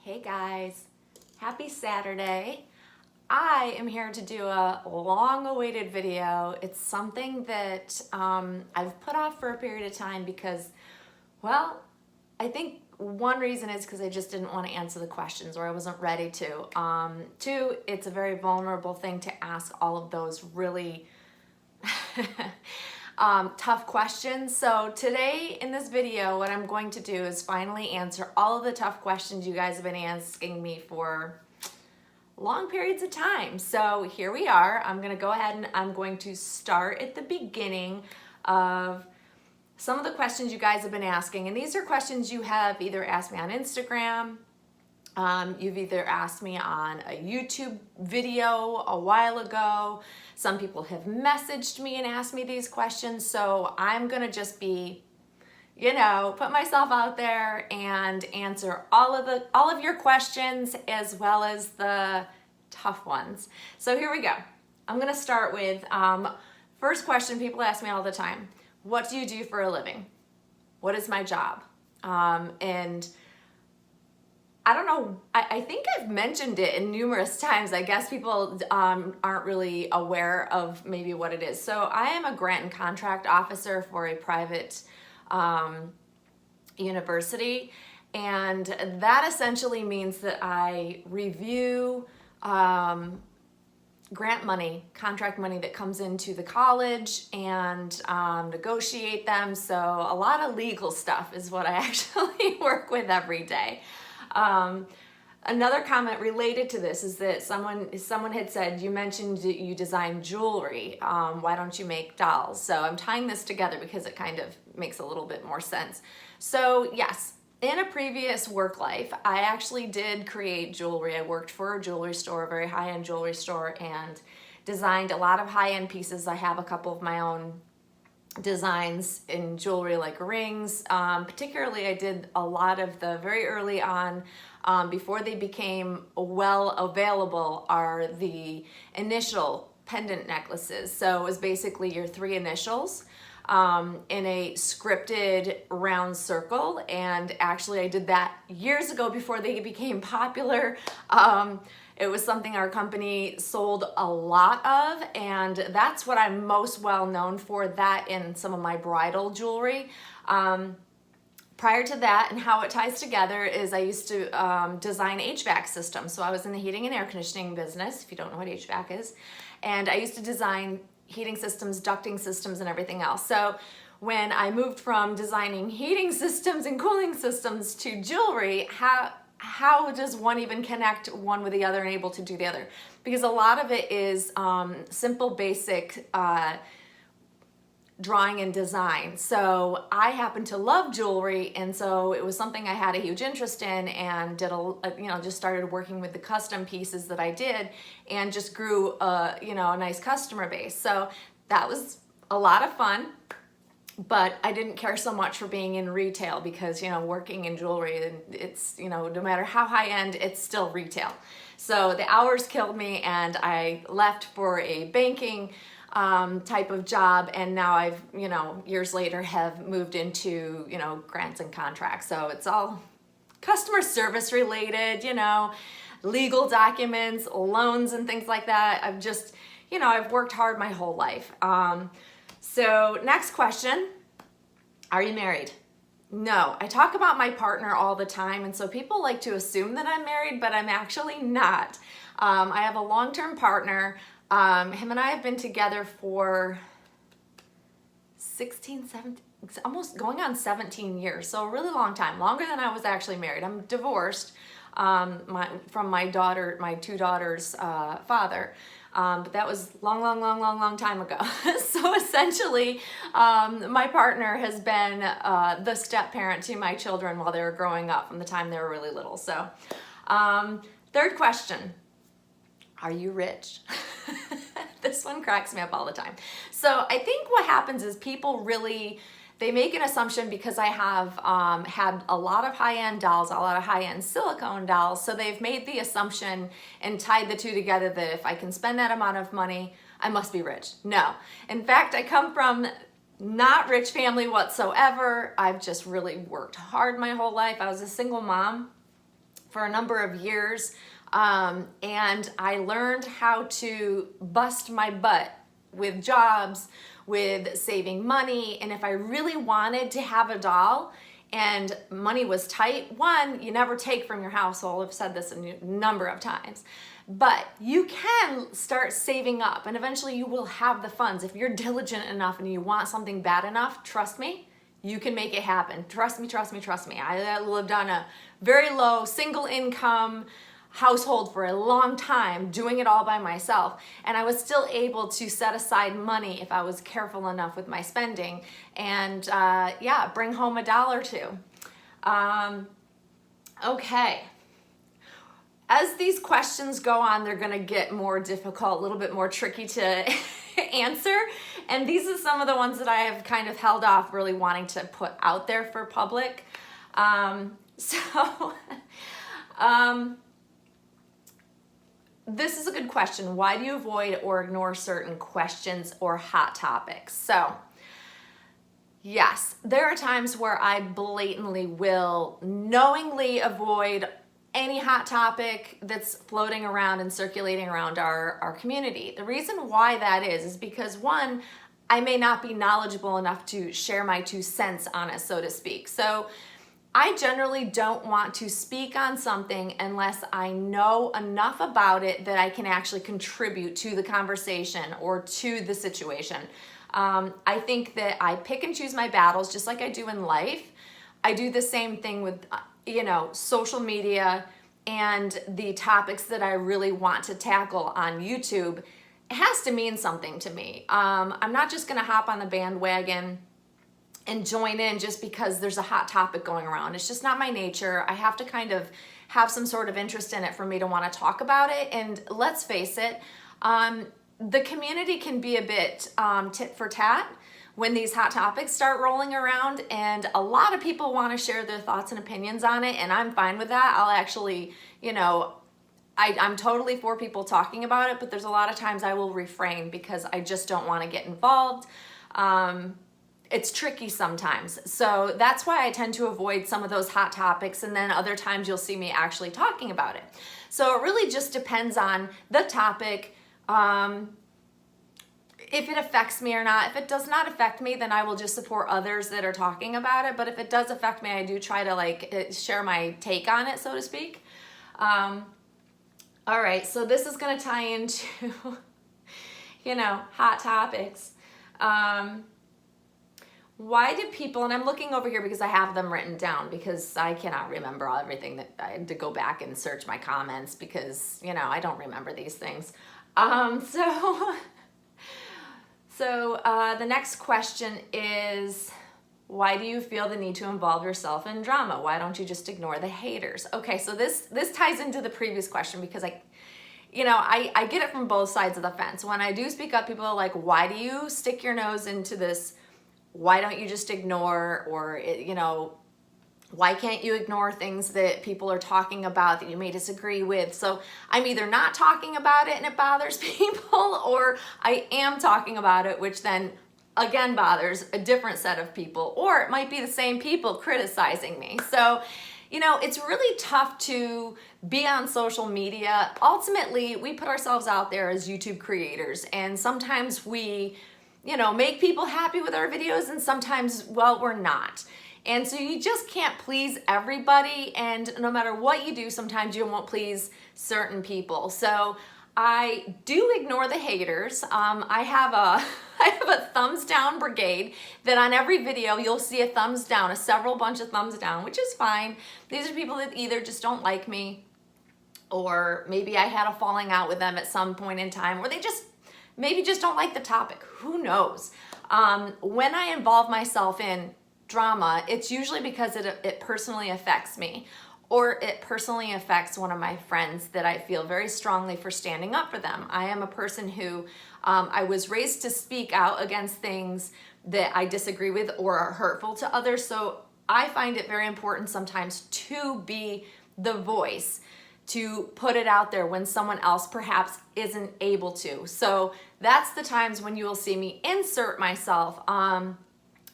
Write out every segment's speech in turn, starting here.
Hey guys, happy Saturday. I am here to do a long-awaited video. It's something that I've put off for a period of time because, well, I think one reason is because I just didn't want to answer the questions or I wasn't ready to. Two, it's a very vulnerable thing to ask all of those really tough questions. So today in this video, what I'm going to do is finally answer all of the tough questions you guys have been asking me for long periods of time. So here we are. I'm going to go ahead and I'm going to start at the beginning of some of the questions you guys have been asking. And these are questions you have either asked me on Instagram, you've either asked me on a YouTube video a while ago. Some people have messaged me and asked me these questions. So I'm gonna just be, put myself out there and answer all of your questions as well as the tough ones. So here we go. I'm gonna start with first question people ask me all the time. What do you do for a living? What is my job? And I don't know, I think I've mentioned it in numerous times. I guess people aren't really aware of maybe what it is. So I am a grant and contract officer for a private university. And that essentially means that I review grant money, contract money that comes into the college and negotiate them. So a lot of legal stuff is what I actually work with every day. Another comment related to this is that someone had said, you mentioned that you design jewelry. Why don't you make dolls? So I'm tying this together because it kind of makes a little bit more sense. So yes, in a previous work life, I actually did create jewelry. I worked for a jewelry store, a very high-end jewelry store, and designed a lot of high-end pieces. I have a couple of my own designs in jewelry like rings. Particularly I did a lot of the very early on, before they became well available, are the initial pendant necklaces. So it was basically your three initials in a scripted round circle. And actually I did that years ago before they became popular. It was something our company sold a lot of, and that's what I'm most well known for, that in some of my bridal jewelry. Prior to that, and how it ties together, is I used to design HVAC systems. So I was in the heating and air conditioning business, if you don't know what HVAC is. And I used to design heating systems, ducting systems, and everything else. So when I moved from designing heating systems and cooling systems to jewelry, how does one even connect one with the other and able to do the other? Because a lot of it is simple, basic drawing and design. So I happen to love jewelry, and so it was something I had a huge interest in, and did just started working with the custom pieces that I did, and just grew a nice customer base. So that was a lot of fun. But I didn't care so much for being in retail because, working in jewelry, it's, no matter how high end, it's still retail. So the hours killed me, and I left for a banking type of job. And now I've, years later have moved into, grants and contracts. So it's all customer service related, legal documents, loans and things like that. I've just, I've worked hard my whole life. So next question, are you married? No, I talk about my partner all the time, and so people like to assume that I'm married, but I'm actually not. I have a long-term partner. Him and I have been together for 16, 17, almost going on 17 years, so a really long time, longer than I was actually married. I'm divorced from my two daughters' father. But that was long time ago. So essentially, my partner has been the step parent to my children while they were growing up, from the time they were really little. So, third question, are you rich? This one cracks me up all the time. So I think what happens is people they make an assumption because I have had a lot of high-end dolls, a lot of high-end silicone dolls, so they've made the assumption and tied the two together that if I can spend that amount of money, I must be rich. No. In fact, I come from not rich family whatsoever. I've just really worked hard my whole life. I was a single mom for a number of years. And I learned how to bust my butt with jobs, with saving money. And if I really wanted to have a doll and money was tight, one, you never take from your household. I've said this a number of times. But you can start saving up and eventually you will have the funds. If you're diligent enough and you want something bad enough, trust me, you can make it happen. Trust me, trust me, trust me. I lived on a very low single income household for a long time, doing it all by myself. And I was still able to set aside money if I was careful enough with my spending and yeah, bring home $1 or $2. Okay. As these questions go on, they're gonna get more difficult, a little bit more tricky to answer. And these are some of the ones that I have kind of held off really wanting to put out there for public. This is a good question. Why do you avoid or ignore certain questions or hot topics? So, yes, there are times where I blatantly will knowingly avoid any hot topic that's floating around and circulating around our community. The reason why that is because one, I may not be knowledgeable enough to share my 2 cents on it, so to speak. So I generally don't want to speak on something unless I know enough about it that I can actually contribute to the conversation or to the situation. I think that I pick and choose my battles just like I do in life. I do the same thing with social media and the topics that I really want to tackle on YouTube. It has to mean something to me. I'm not just gonna hop on the bandwagon and join in just because there's a hot topic going around. It's just not my nature. I have to kind of have some sort of interest in it for me to want to talk about it. And let's face it, the community can be a bit tit for tat when these hot topics start rolling around, and a lot of people want to share their thoughts and opinions on it, and I'm fine with that. I'll actually, I'm totally for people talking about it, but there's a lot of times I will refrain because I just don't want to get involved. It's tricky sometimes. So that's why I tend to avoid some of those hot topics, and then other times you'll see me actually talking about it. So it really just depends on the topic, if it affects me or not. If it does not affect me, then I will just support others that are talking about it. But if it does affect me, I do try to share my take on it, so to speak. All right, so this is gonna tie into, hot topics. Why do people, and I'm looking over here because I have them written down because I cannot remember everything that I had to go back and search my comments because, I don't remember these things. So the next question is, why do you feel the need to involve yourself in drama? Why don't you just ignore the haters? Okay, so this ties into the previous question because I get it from both sides of the fence. When I do speak up, people are like, why do you stick your nose into this? Why don't you just ignore, or, why can't you ignore things that people are talking about that you may disagree with? So I'm either not talking about it and it bothers people, or I am talking about it, which then again bothers a different set of people, or it might be the same people criticizing me. So, it's really tough to be on social media. Ultimately, we put ourselves out there as YouTube creators, and sometimes we, make people happy with our videos, and sometimes, well, we're not. And so you just can't please everybody, and no matter what you do, sometimes you won't please certain people. So I do ignore the haters. I have a thumbs down brigade that on every video you'll see a thumbs down, a bunch of thumbs down, which is fine. These are people that either just don't like me, or maybe I had a falling out with them at some point in time, or they maybe just don't like the topic. Who knows? When I involve myself in drama, it's usually because it personally affects me, or it personally affects one of my friends that I feel very strongly for standing up for them. I am a person who, I was raised to speak out against things that I disagree with or are hurtful to others. So I find it very important sometimes to be the voice, to put it out there when someone else perhaps isn't able to. So that's the times when you will see me insert myself.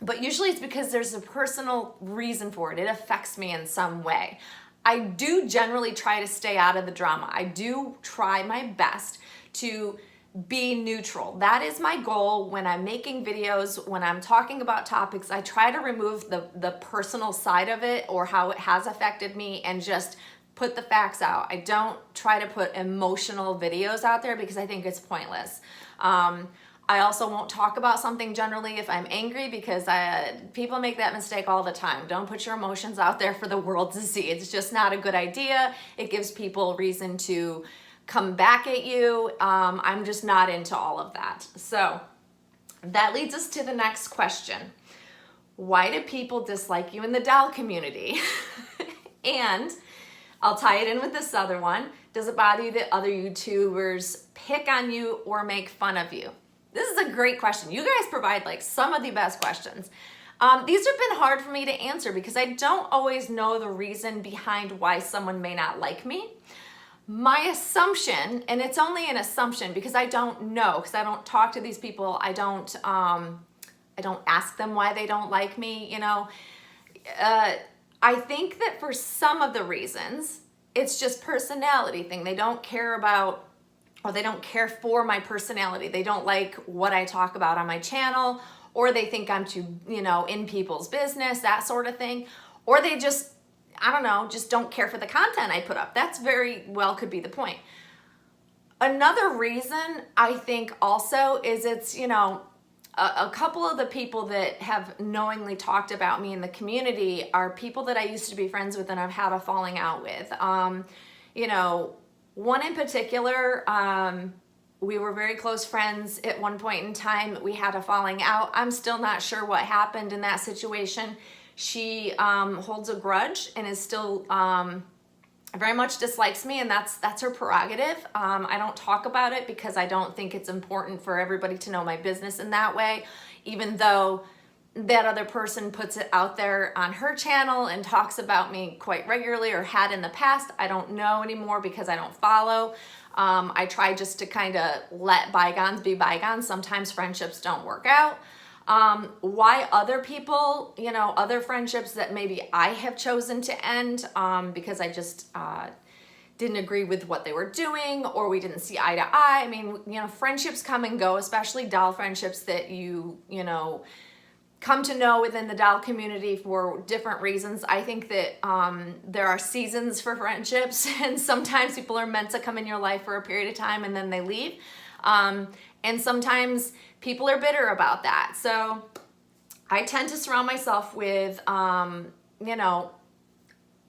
But usually it's because there's a personal reason for it. It affects me in some way. I do generally try to stay out of the drama. I do try my best to be neutral. That is my goal when I'm making videos, when I'm talking about topics. I try to remove the personal side of it or how it has affected me and just put the facts out. I don't try to put emotional videos out there because I think it's pointless. I also won't talk about something generally if I'm angry because people make that mistake all the time. Don't put your emotions out there for the world to see. It's just not a good idea. It gives people reason to come back at you. I'm just not into all of that. So that leads us to the next question. Why do people dislike you in the doll community? And I'll tie it in with this other one. Does it bother you that other YouTubers pick on you or make fun of you? This is a great question. You guys provide like some of the best questions. These have been hard for me to answer because I don't always know the reason behind why someone may not like me. My assumption, and it's only an assumption because I don't know, because I don't talk to these people. I don't ask them why they don't like me, you know. I think that for some of the reasons, it's just personality thing. They don't care about, or they don't care for my personality. They don't like what I talk about on my channel, or they think I'm too, you know, in people's business, that sort of thing. Or they just, I don't know, just don't care for the content I put up. That's very well could be the point. Another reason I think also is it's, you know, a couple of the people that have knowingly talked about me in the community are people that I used to be friends with and I've had a falling out with. You know, one in particular, we were very close friends at one point in time. We had a falling out. I'm still not sure what happened in that situation. She holds a grudge and is still very much dislikes me, and that's her prerogative. I don't talk about it because I don't think it's important for everybody to know my business in that way, even though that other person puts it out there on her channel and talks about me quite regularly, or had in the past. I don't know anymore because I don't follow. I try just to kind of let bygones be bygones. Sometimes friendships don't work out. Why other people, you know, other friendships that maybe I have chosen to end because I just didn't agree with what they were doing, or we didn't see eye to eye. I mean, you know, friendships come and go, especially doll friendships that you know, come to know within the doll community for different reasons. I think that there are seasons for friendships, and sometimes people are meant to come in your life for a period of time and then they leave. And sometimes people are bitter about that. So I tend to surround myself with, you know,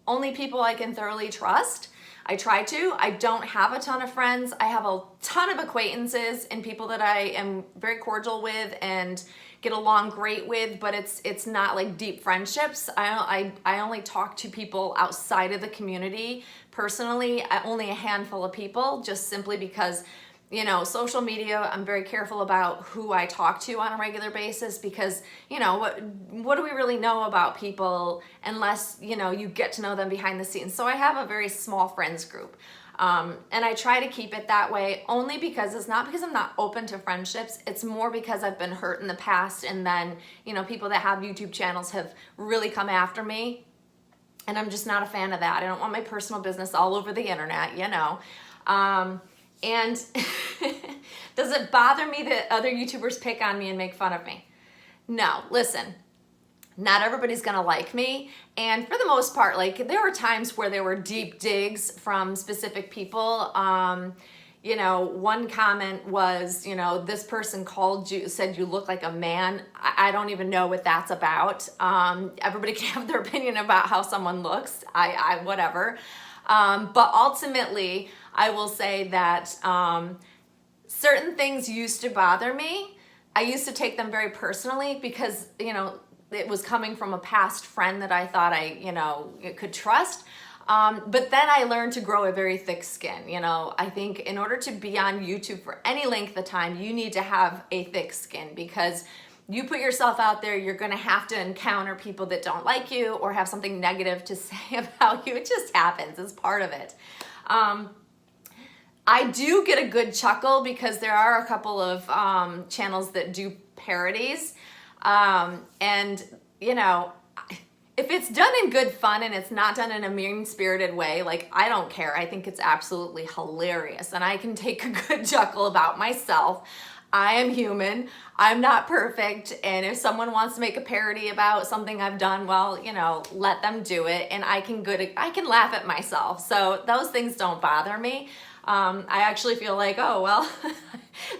only people I can thoroughly trust. I try to. I don't have a ton of friends. I have a ton of acquaintances and people that I am very cordial with and get along great with, but it's not like deep friendships. I only talk to people outside of the community personally, only a handful of people, just simply because, you know, social media, I'm very careful about who I talk to on a regular basis because, you know, what do we really know about people unless, you know, you get to know them behind the scenes. So I have a very small friends group. And I try to keep it that way only because it's not because I'm not open to friendships. It's more because I've been hurt in the past. And then, you know, people that have YouTube channels have really come after me. And I'm just not a fan of that. I don't want my personal business all over the internet, you know. And does it bother me that other YouTubers pick on me and make fun of me? No, listen, not everybody's gonna like me. And for the most part, like, there were times where there were deep digs from specific people. You know, one comment was, you know, this person called you, said you look like a man. I don't even know what that's about. Everybody can have their opinion about how someone looks. Whatever. But ultimately, I will say that certain things used to bother me. I used to take them very personally because, you know, it was coming from a past friend that I thought I, you know, could trust. But then I learned to grow a very thick skin. You know, I think in order to be on YouTube for any length of time, you need to have a thick skin because you put yourself out there, you're going to have to encounter people that don't like you or have something negative to say about you. It just happens. It's part of it. I do get a good chuckle because there are a couple of channels that do parodies. And, you know, if it's done in good fun and it's not done in a mean-spirited way, like, I don't care. I think it's absolutely hilarious, and I can take a good chuckle about myself. I am human. I'm not perfect, and if someone wants to make a parody about something I've done, well, you know, let them do it, and I can laugh at myself. So those things don't bother me. I actually feel like, oh, well,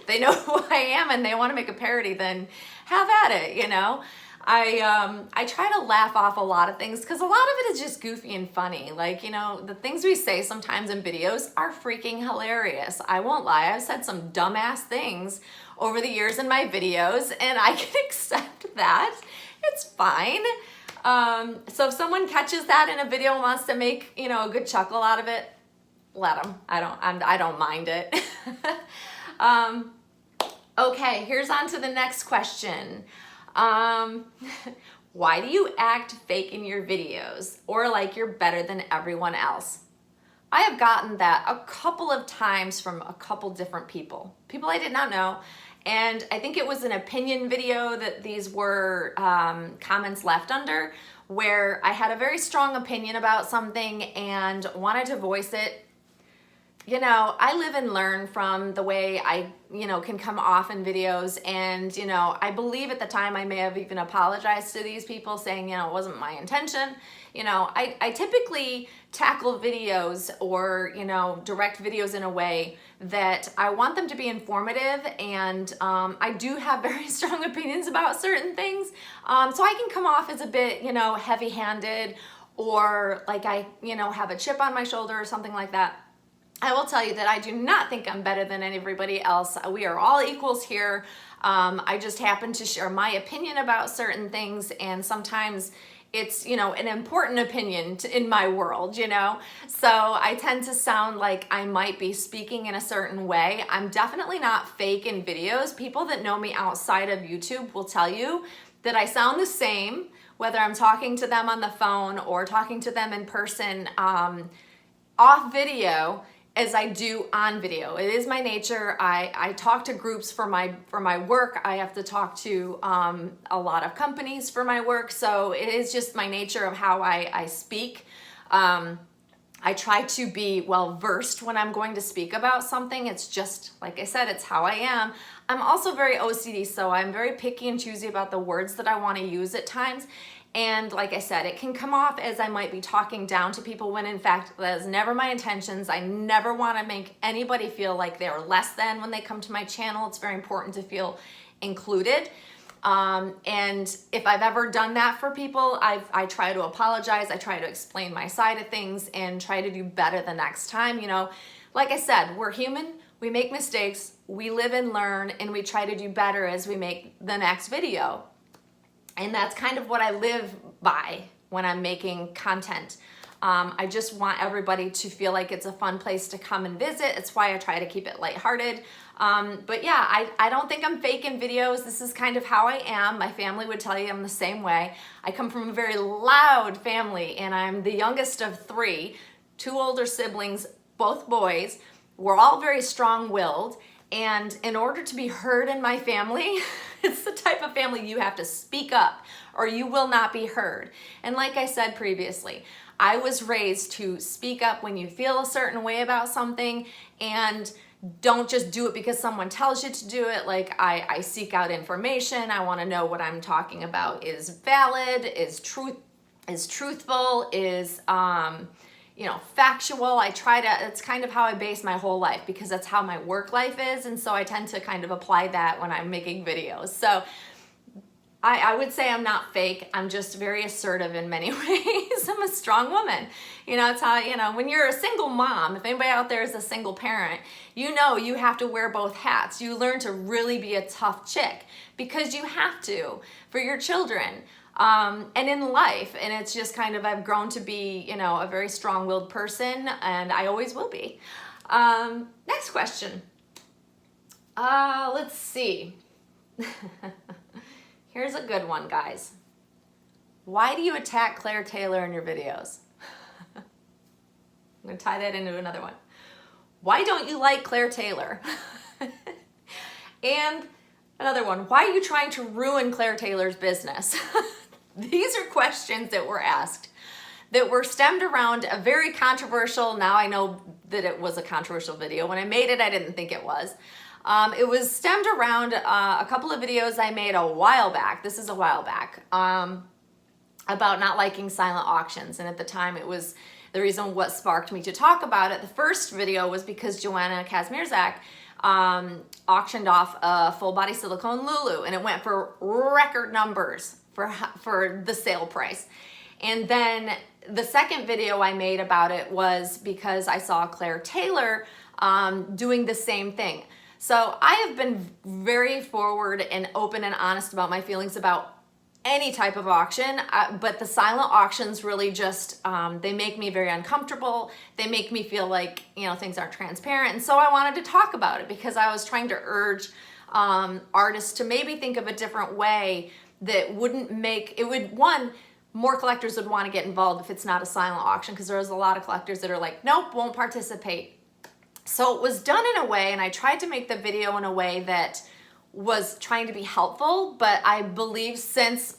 they know who I am and they want to make a parody, then have at it, you know? I try to laugh off a lot of things because a lot of it is just goofy and funny. Like, you know, the things we say sometimes in videos are freaking hilarious. I won't lie, I've said some dumbass things over the years in my videos, and I can accept that. It's fine. So if someone catches that in a video and wants to make, you know, a good chuckle out of it, let them. I don't mind it. Okay, here's on to the next question. Why do you act fake in your videos or like you're better than everyone else? I have gotten that a couple of times from a couple different people I did not know. And I think it was an opinion video that these were comments left under, where I had a very strong opinion about something and wanted to voice it. You know, I live and learn from the way I, you know, can come off in videos. And, you know, I believe at the time I may have even apologized to these people saying, you know, it wasn't my intention. You know, I typically tackle videos or, you know, direct videos in a way that I want them to be informative. And I do have very strong opinions about certain things. So I can come off as a bit, you know, heavy-handed, or like I, you know, have a chip on my shoulder or something like that. I will tell you that I do not think I'm better than everybody else. We are all equals here. I just happen to share my opinion about certain things, and sometimes it's, you know, an important opinion in my world, you know? So I tend to sound like I might be speaking in a certain way. I'm definitely not fake in videos. People that know me outside of YouTube will tell you that I sound the same, whether I'm talking to them on the phone or talking to them in person off video, as I do on video. It is my nature. I talk to groups for my work. I have to talk to a lot of companies for my work. So it is just my nature of how I speak. I try to be well versed when I'm going to speak about something. It's just, like I said, it's how I am. I'm also very OCD, so I'm very picky and choosy about the words that I want to use at times. And like I said, it can come off as I might be talking down to people when in fact that is never my intentions. I never want to make anybody feel like they're less than when they come to my channel. It's very important to feel included. And if I've ever done that for people, I try to apologize. I try to explain my side of things and try to do better the next time. You know, like I said, we're human. We make mistakes. We live and learn, and we try to do better as we make the next video. And that's kind of what I live by when I'm making content. I just want everybody to feel like it's a fun place to come and visit. It's why I try to keep it lighthearted. But yeah, I don't think I'm fake in videos. This is kind of how I am. My family would tell you I'm the same way. I come from a very loud family, and I'm the youngest of three, two older siblings, both boys. We're all very strong-willed. And in order to be heard in my family, it's the type of family you have to speak up or you will not be heard. And like I said previously, I was raised to speak up when you feel a certain way about something, and don't just do it because someone tells you to do it. Like I seek out information. I want to know what I'm talking about is valid, is truthful, is you know, factual. I try to, it's kind of how I base my whole life because that's how my work life is. And so I tend to kind of apply that when I'm making videos. So I would say I'm not fake. I'm just very assertive in many ways. I'm a strong woman. You know, it's how, you know, when you're a single mom, if anybody out there is a single parent, you know you have to wear both hats. You learn to really be a tough chick because you have to for your children. And in life, and it's just kind of, I've grown to be, you know, a very strong-willed person, and I always will be. Next question. Let's see. Here's a good one, guys. Why do you attack Claire Taylor in your videos? I'm gonna tie that into another one. Why don't you like Claire Taylor? And another one, why are you trying to ruin Claire Taylor's business? these are questions that were asked that were stemmed around a very controversial, now I know that it was a controversial video. When I made it, I didn't think it was. It was stemmed around a couple of videos I made a while back. This is a while back. About not liking silent auctions. And at the time it was the reason what sparked me to talk about it. The first video was because Joanna Kazmierzak auctioned off a full body silicone Lulu, and it went for record numbers for the sale price. And then the second video I made about it was because I saw Claire Taylor doing the same thing. So I have been very forward and open and honest about my feelings about any type of auction, but the silent auctions really just, they make me very uncomfortable. They make me feel like, you know, things aren't transparent. And so I wanted to talk about it because I was trying to urge artists to maybe think of a different way that wouldn't make, it would, one, more collectors would want to get involved if it's not a silent auction, because there's a lot of collectors that are like, nope, won't participate. So it was done in a way, and I tried to make the video in a way that was trying to be helpful, but I believe since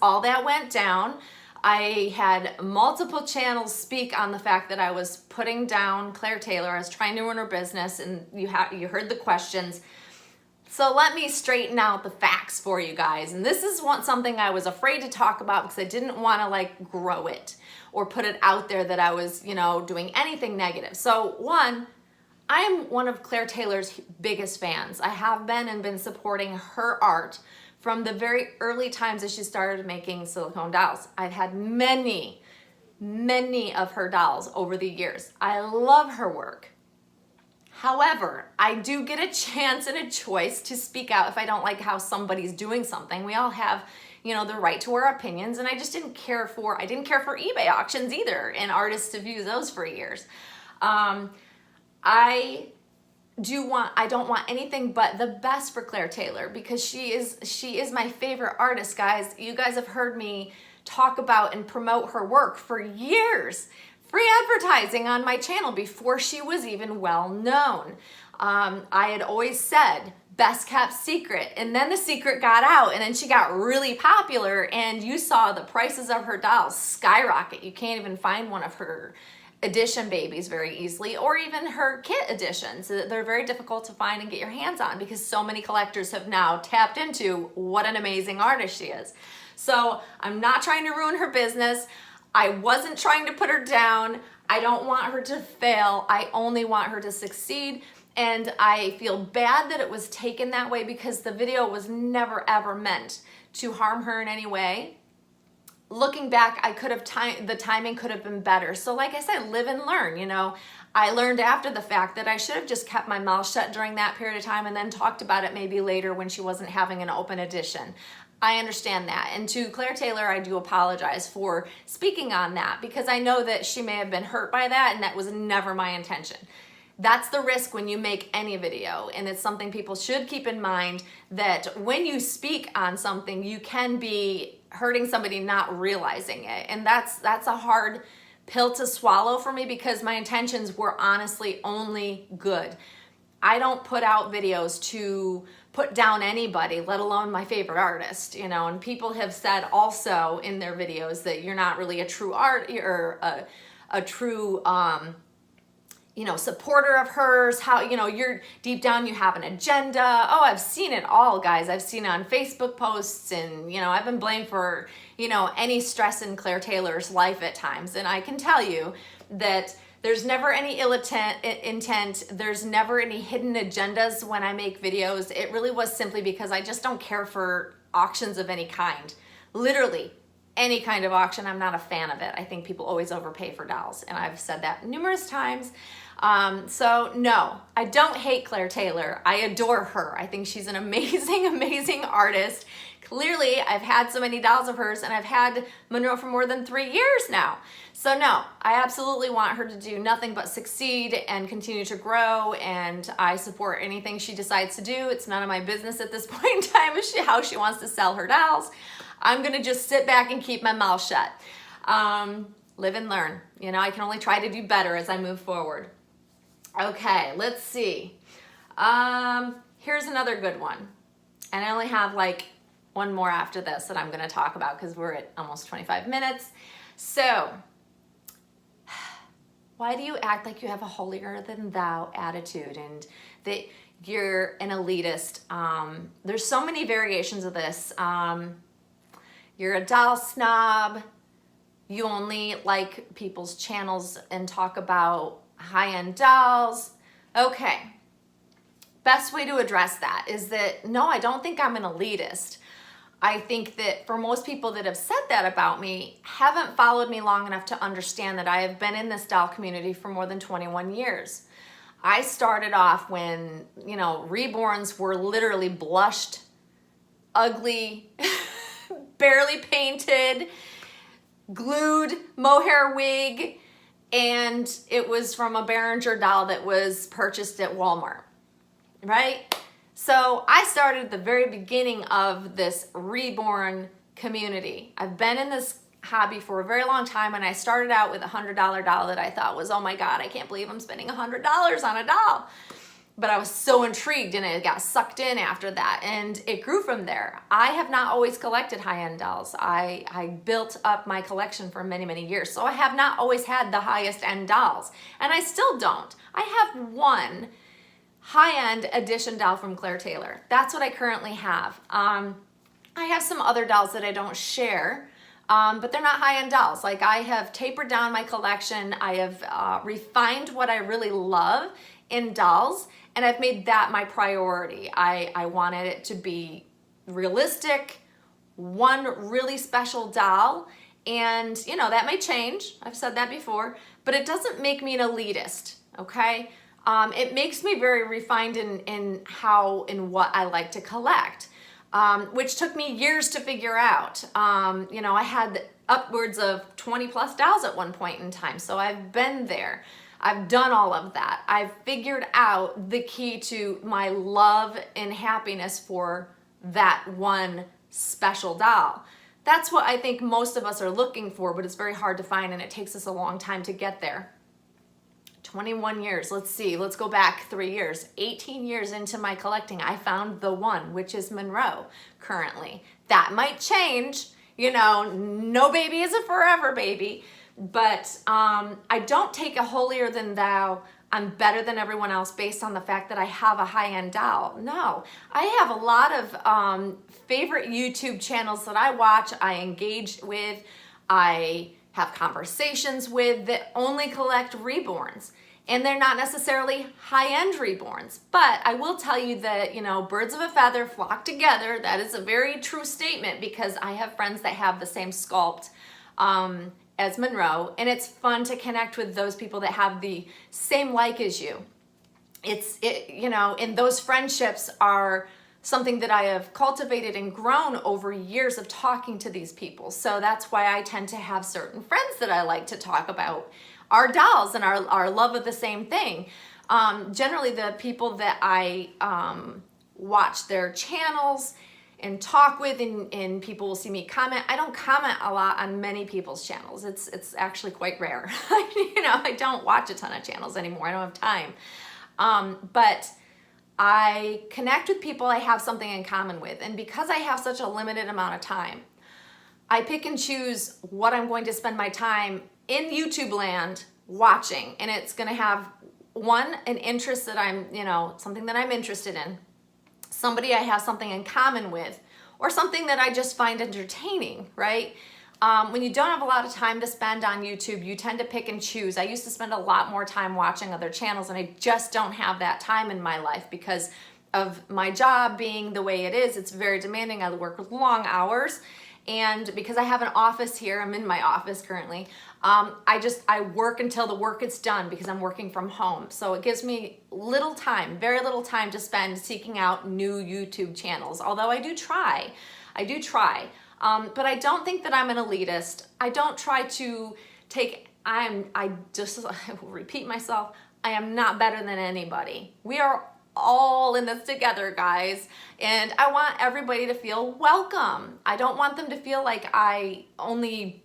all that went down, I had multiple channels speak on the fact that I was putting down Claire Taylor. I was trying to run her business, and you heard the questions. So let me straighten out the facts for you guys. And this is something I was afraid to talk about because I didn't want to like grow it or put it out there that I was, you know, doing anything negative. So one, I am one of Claire Taylor's biggest fans. I have been supporting her art from the very early times that she started making silicone dolls. I've had many of her dolls over the years. I love her work. However, I do get a chance and a choice to speak out if I don't like how somebody's doing something. We all have, you know, the right to our opinions, and I just didn't care for eBay auctions either, and artists have used those for years. I don't want anything but the best for Claire Taylor because she is my favorite artist, guys. You guys have heard me talk about and promote her work for years. Free advertising on my channel before she was even well known. I had always said best kept secret, and then the secret got out, and then she got really popular, and you saw the prices of her dolls skyrocket. You can't even find one of her edition babies very easily, or even her kit editions. They're very difficult to find and get your hands on because so many collectors have now tapped into what an amazing artist she is. So I'm not trying to ruin her business. I wasn't trying to put her down. I don't want her to fail. I only want her to succeed. And I feel bad that it was taken that way because the video was never ever meant to harm her in any way. Looking back, the timing could have been better. So like I said, live and learn, you know. I learned after the fact that I should have just kept my mouth shut during that period of time and then talked about it maybe later when she wasn't having an open edition. I understand that. And to Claire Taylor, I do apologize for speaking on that because I know that she may have been hurt by that, and that was never my intention. That's the risk when you make any video, and it's something people should keep in mind, that when you speak on something, you can be hurting somebody not realizing it. And that's a hard pill to swallow for me because my intentions were honestly only good. I don't put out videos to put down anybody, let alone my favorite artist, you know. And people have said also in their videos that you're not really a true art or a true you know, supporter of hers, how, you know, you're deep down, you have an agenda. Oh, I've seen it all, guys. I've seen it on Facebook posts, and, you know, I've been blamed for, you know, any stress in Claire Taylor's life at times. And I can tell you that there's never any ill intent. There's never any hidden agendas when I make videos. It really was simply because I just don't care for auctions of any kind. Literally, any kind of auction, I'm not a fan of it. I think people always overpay for dolls, and I've said that numerous times. So no, I don't hate Claire Taylor. I adore her. I think she's an amazing, amazing artist. Clearly, I've had so many dolls of hers, and I've had Monroe for more than 3 years now. So no, I absolutely want her to do nothing but succeed and continue to grow, and I support anything she decides to do. It's none of my business at this point in time how she wants to sell her dolls. I'm gonna just sit back and keep my mouth shut. Live and learn. You know, I can only try to do better as I move forward. Okay, let's see. Here's another good one. And I only have like one more after this that I'm going to talk about because we're at almost 25 minutes. So, why do you act like you have a holier than thou attitude and that you're an elitist? There's so many variations of this. You're a doll snob. You only like people's channels and talk about high-end dolls. Okay. Best way to address that is that, no, I don't think I'm an elitist. I think that for most people that have said that about me, haven't followed me long enough to understand that I have been in this doll community for more than 21 years. I started off when, reborns were literally blushed, ugly, barely painted, glued mohair wig, and it was from a Behringer doll that was purchased at Walmart, right? So I started at the very beginning of this reborn community. I've been in this hobby for a very long time, and I started out with a $100 doll that I thought was, oh my God, I can't believe I'm spending $100 on a doll. But I was so intrigued, and it got sucked in after that, and it grew from there. I have not always collected high-end dolls. I built up my collection for many, many years, so I have not always had the highest end dolls, and I still don't. I have one high-end edition doll from Claire Taylor. That's what I currently have. I have some other dolls that I don't share, but they're not high-end dolls. Like, I have tapered down my collection. I have refined what I really love in dolls, and I've made that my priority. I wanted it to be realistic, one really special doll, and that may change. I've said that before, but it doesn't make me an elitist, okay? It makes me very refined in how and what I like to collect, which took me years to figure out. I had upwards of 20 plus dolls at one point in time, so I've been there. I've done all of that. I've figured out the key to my love and happiness for that one special doll. That's what I think most of us are looking for, but it's very hard to find, and it takes us a long time to get there. 21 years, let's go back 3 years. 18 years into my collecting, I found the one, which is Monroe currently. That might change, no baby is a forever baby, but I don't take a holier than thou, I'm better than everyone else based on the fact that I have a high-end doll. No, I have a lot of favorite YouTube channels that I watch, I engage with, I have conversations with that only collect reborns. And they're not necessarily high-end reborns. But I will tell you that, birds of a feather flock together. That is a very true statement because I have friends that have the same sculpt as Monroe. And it's fun to connect with those people that have the same like as you. And those friendships are something that I have cultivated and grown over years of talking to these people. So that's why I tend to have certain friends that I like to talk about our dolls and our love of the same thing. Generally, the people that I watch their channels and talk with, and people will see me comment. I don't comment a lot on many people's channels. It's actually quite rare. I don't watch a ton of channels anymore. I don't have time. But I connect with people I have something in common with. And because I have such a limited amount of time, I pick and choose what I'm going to spend my time in YouTube land watching. And it's going to have, one, an interest that I'm, something that I'm interested in, somebody I have something in common with, or something that I just find entertaining, right? When you don't have a lot of time to spend on YouTube, you tend to pick and choose. I used to spend a lot more time watching other channels, and I just don't have that time in my life because of my job being the way it is. It's very demanding. I work long hours, and because I have an office here, I'm in my office currently, I work until the work is done because I'm working from home. So it gives me little time, very little time to spend seeking out new YouTube channels, although I do try. But I don't think that I'm an elitist. I don't try to I will repeat myself, I am not better than anybody. We are all in this together, guys. And I want everybody to feel welcome. I don't want them to feel like I only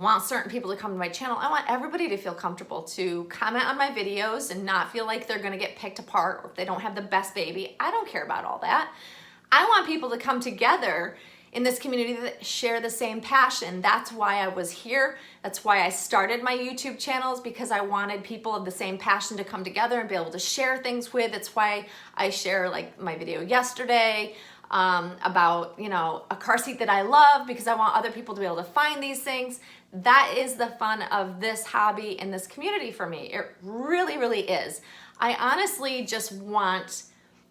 want certain people to come to my channel. I want everybody to feel comfortable to comment on my videos and not feel like they're gonna get picked apart or if they don't have the best baby. I don't care about all that. I want people to come together in this community that share the same passion. That's why I was here. That's why I started my YouTube channels, because I wanted people of the same passion to come together and be able to share things with. It's why I share like my video yesterday about, you know, a car seat that I love, because I want other people to be able to find these things. That is the fun of this hobby and this community for me. It really, really is. I honestly just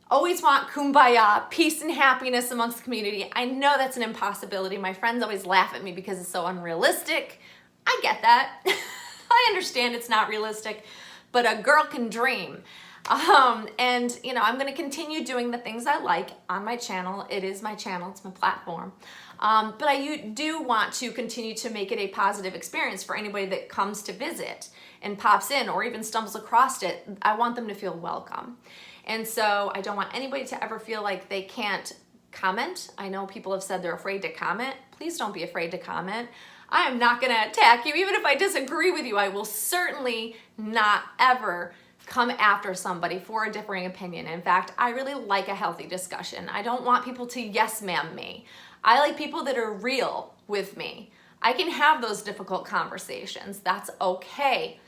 always want kumbaya, peace and happiness amongst the community. I know that's an impossibility. My friends always laugh at me because it's so unrealistic. I get that. I understand it's not realistic, but a girl can dream. And you know, I'm going to continue doing the things I like on my channel. It is my channel, it's my platform. But I do want to continue to make it a positive experience for anybody that comes to visit and pops in or even stumbles across it. I want them to feel welcome. And so I don't want anybody to ever feel like they can't comment. I know people have said they're afraid to comment. Please don't be afraid to comment. I am not going to attack you. Even if I disagree with you, I will certainly not ever come after somebody for a differing opinion. In fact, I really like a healthy discussion. I don't want people to yes ma'am me. I like people that are real with me. I can have those difficult conversations. That's okay.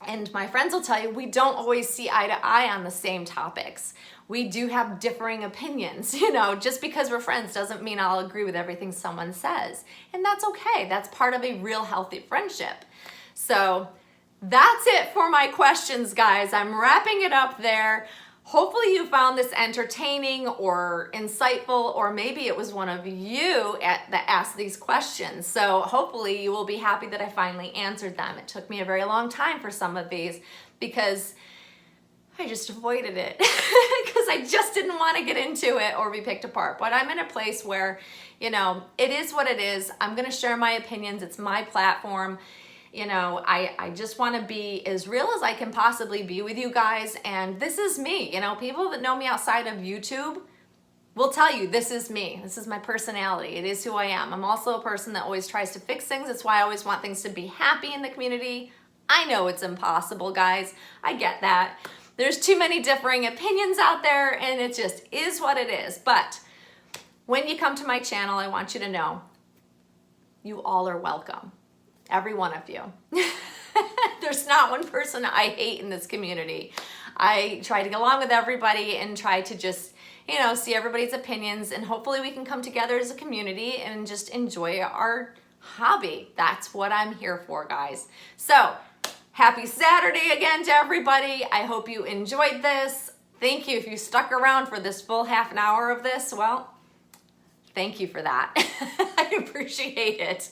And my friends will tell you, we don't always see eye to eye on the same topics. We do have differing opinions. You know, just because we're friends doesn't mean I'll agree with everything someone says. And that's okay. That's part of a real healthy friendship. So that's it for my questions, guys. I'm wrapping it up there. Hopefully you found this entertaining or insightful, or maybe it was one of you that asked these questions. So hopefully you will be happy that I finally answered them. It took me a very long time for some of these because I just avoided it because I just didn't want to get into it or be picked apart. But I'm in a place where, you know, it is what it is. I'm going to share my opinions. It's my platform. You know, I just want to be as real as I can possibly be with you guys. And this is me. You know, people that know me outside of YouTube will tell you this is me. This is my personality. It is who I am. I'm also a person that always tries to fix things. That's why I always want things to be happy in the community. I know it's impossible, guys. I get that. There's too many differing opinions out there, and it just is what it is. But when you come to my channel, I want you to know you all are welcome. Every one of you. There's not one person I hate in this community. I try to get along with everybody and try to just, you know, see everybody's opinions, and hopefully we can come together as a community and just enjoy our hobby. That's what I'm here for, guys. So, happy Saturday again to everybody. I hope you enjoyed this. Thank you if you stuck around for this full half an hour of this. Well, thank you for that. I appreciate it.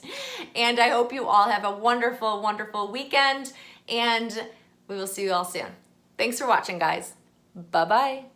And I hope you all have a wonderful, wonderful weekend. And we will see you all soon. Thanks for watching, guys. Bye-bye.